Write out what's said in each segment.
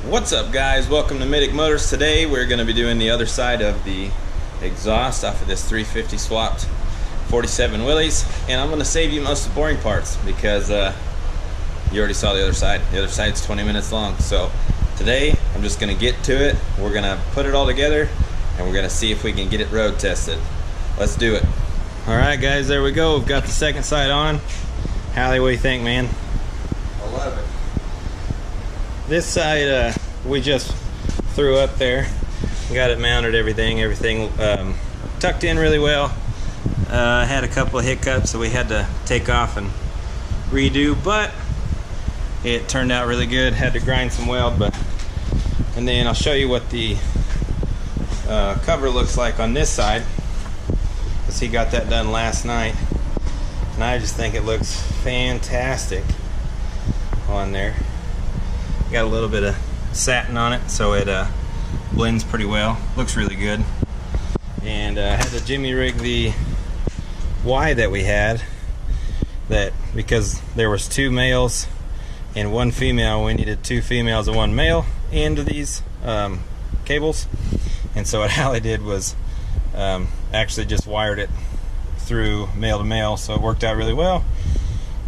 What's up, guys? Welcome to Middick Motors. Today we're going to be doing the other side of the exhaust off of this 350 swapped 47 Willys, and I'm going to save you most of the boring parts because you already saw the other side. The other side's 20 minutes long. So today I'm just going to get to it. We're going to put it all together and we're going to see if we can get it road tested. Let's do it. Alright guys, there we go. We've got the second side on. Hallie, what do you think, man? I love it. This side we just threw up there. Got it mounted, everything tucked in really well. Had a couple of hiccups that we had to take off and redo, but it turned out really good. Had to grind some weld, and then I'll show you what the cover looks like on this side, because he got that done last night, and I just think it looks fantastic on there. Got a little bit of satin on it, so it blends pretty well. Looks really good. And I had to jimmy rig the Y that we had, that because there was 2 males and 1 female, we needed 2 females and 1 male into these cables. And so what Hallie did was actually just wired it through male to male, so it worked out really well.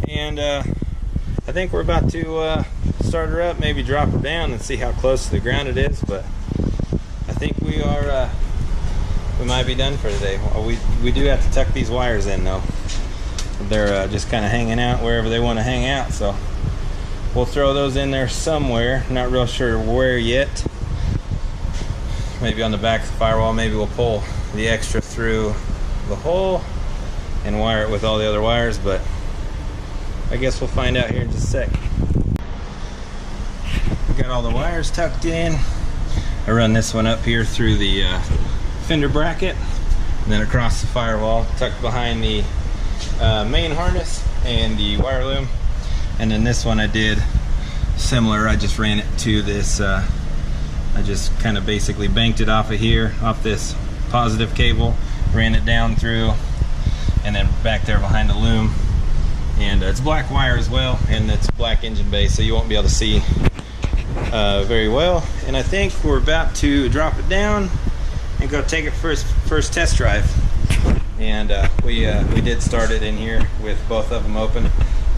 And I think we're about to start her up, maybe drop her down and see how close to the ground it is, but I think we might be done for today. We do have to tuck these wires in though. They're just kind of hanging out wherever they want to hang out, so we'll throw those in there somewhere. Not real sure where yet. Maybe on the back of the firewall. Maybe we'll pull the extra through the hole and wire it with all the other wires, but I guess we'll find out here in just a sec. Got all the wires tucked in. I run this one up here through the fender bracket, and then across the firewall, tucked behind the main harness and the wire loom. And then this one I did similar. I just ran it to this, I just kind of basically banked it off of here, off this positive cable, ran it down through, and then back there behind the loom. And it's black wire as well, and it's black engine bay, so you won't be able to see very well. And I think we're about to drop it down and go take it first test drive. And we did start it in here with both of them open,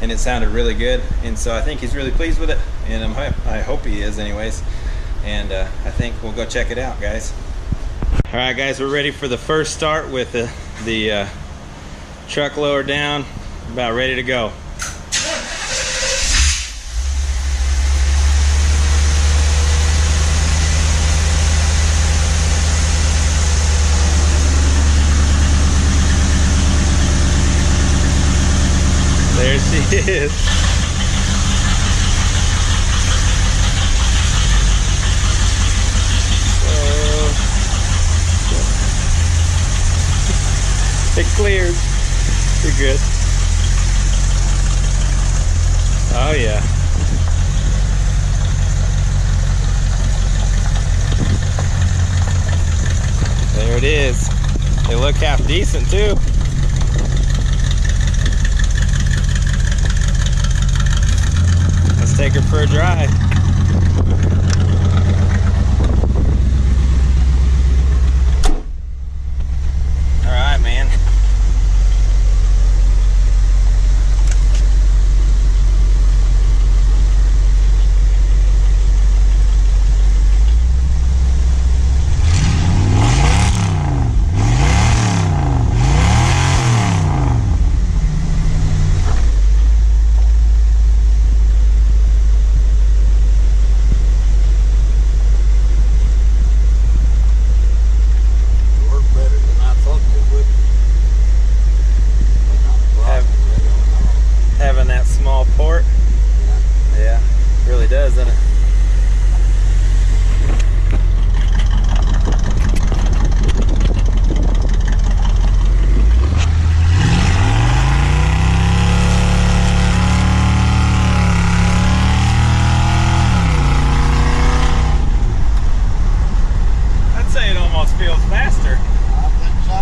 and it sounded really good. And so I think he's really pleased with it, and I hope he is anyways. And I think we'll go check it out, guys. All right, guys, we're ready for the first start with the truck lowered down, about ready to go. There she is. It cleared. You're good. Oh yeah. There it is. They look half decent too. Let's take her for a drive. All right, man. Having that small port, yeah, really does, doesn't it? I'd say it almost feels faster. I think so.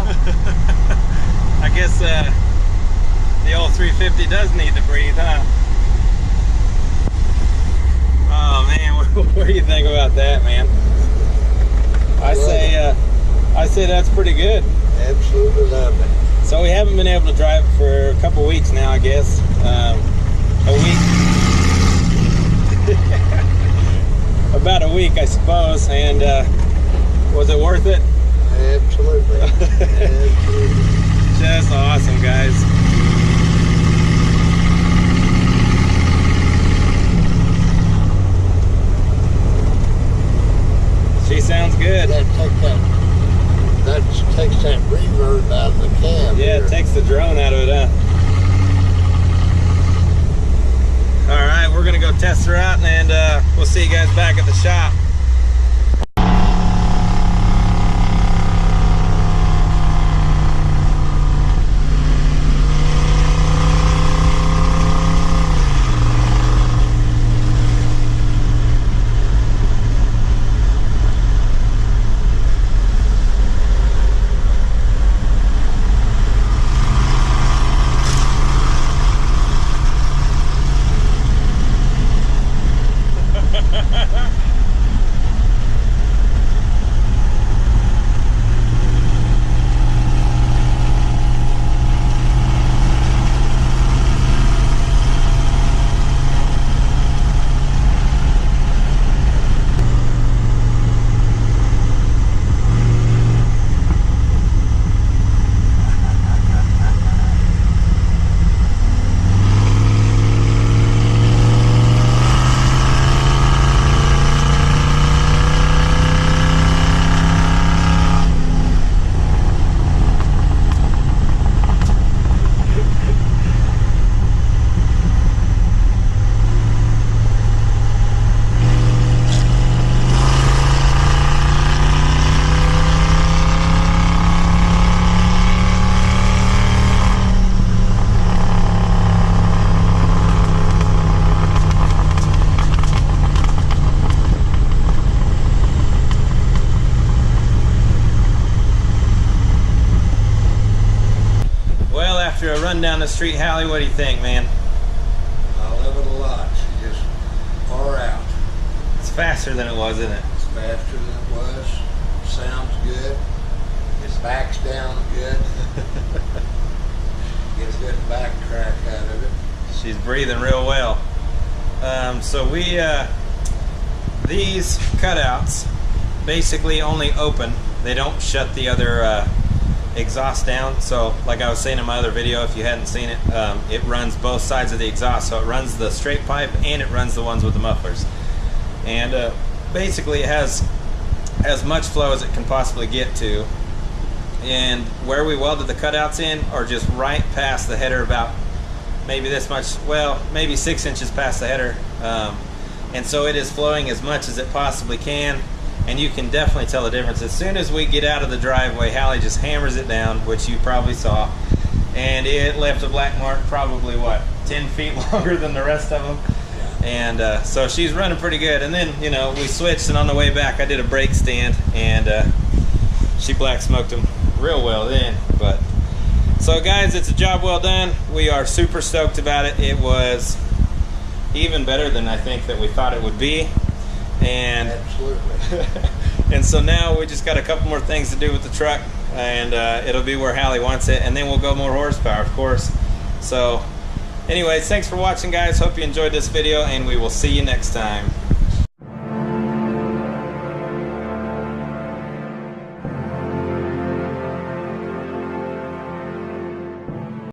I guess the old 350 does need to breathe, huh? Oh man. man, what do you think about that, man? I say that's pretty good. Absolutely love it. So we haven't been able to drive it for a couple weeks now, I guess. A week. About a week, I suppose. And was it worth it? Absolutely. Absolutely. Just awesome, guys. She sounds good. That takes that reverb out of the cab. Yeah, it takes the drone out of it, huh? Alright, we're gonna go test her out, and we'll see you guys back at the shop. After a run down the street, Hallie, what do you think, man? I love it a lot. She just far out. It's faster than it was, isn't it? It's faster than it was. Sounds good. It backs down good. Gets a good back crack out of it. She's breathing real well. So we, these cutouts basically only open. They don't shut the other exhaust down. So like I was saying in my other video, if you hadn't seen it, it runs both sides of the exhaust. So it runs the straight pipe and it runs the ones with the mufflers. And basically it has as much flow as it can possibly get to. And where we welded the cutouts in are just right past the header, about maybe this much, well, maybe 6 inches past the header. And so it is flowing as much as it possibly can. And you can definitely tell the difference. As soon as we get out of the driveway, Hallie just hammers it down, which you probably saw. And it left a black mark probably, what, 10 feet longer than the rest of them. And so she's running pretty good. And then, you know, we switched, and on the way back I did a brake stand, and she black smoked them real well then. But so guys, it's a job well done. We are super stoked about it. It was even better than I think that we thought it would be. And absolutely. And so now we just got a couple more things to do with the truck, and it'll be where Hallie wants it, and then we'll go more horsepower, of course. So anyways, thanks for watching, guys. Hope you enjoyed this video, and we will see you next time.